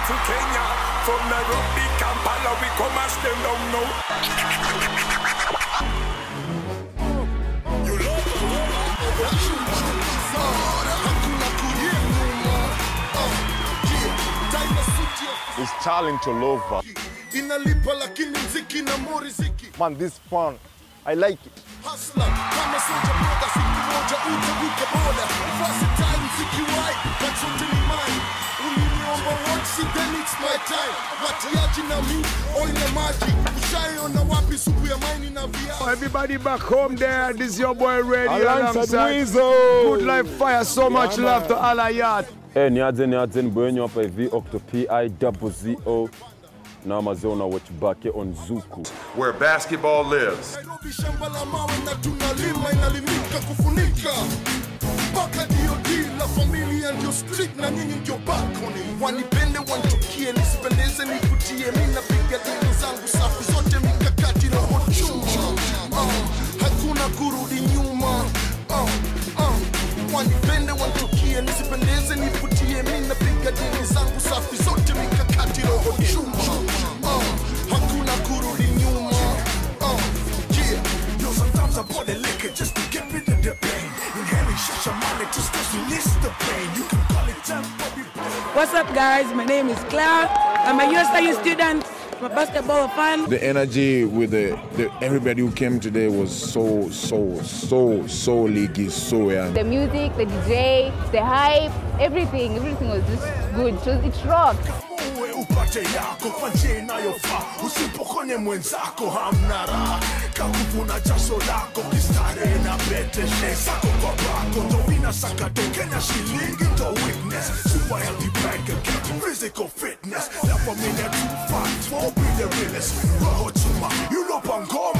to Kenya. From Nairobi, Kampala, we come as them down now. It's challenge all over. Man, this fun. I like it. Everybody back home there, this is your boy Ready alongside Good Life Fire, so much love to Alayat. Hey, niadzen bwenye hapa hivi OctoPI00 na Amazona watch back on Zuku, where basketball lives. Wanipende wanchukie nisipendeze nivutie mimi napiga dini zangu safi zote mikakati roho chuma hakuna kurudi nyuma yeah yo sometimes I pour the liquor just to get rid of the pain inhaling shashamane just to release the pain you can call it tempo. What's up guys, my name is Claire, I'm a USIU student, I'm a basketball fan. The energy with the everybody who came today was so leaky, so young. The music, the DJ, the hype, everything was just good. It rocked. Upate yako kwa njia inayofaa, usipokonye mwenzako hamna raha, kakuvuna jasho lako kistarehe na beteshe sako kwa bako, tovina sakato Kenya shilingi to witness, super healthy bank account, physical fitness, la familia 254 be the realest, roho chuma, you know pangoma.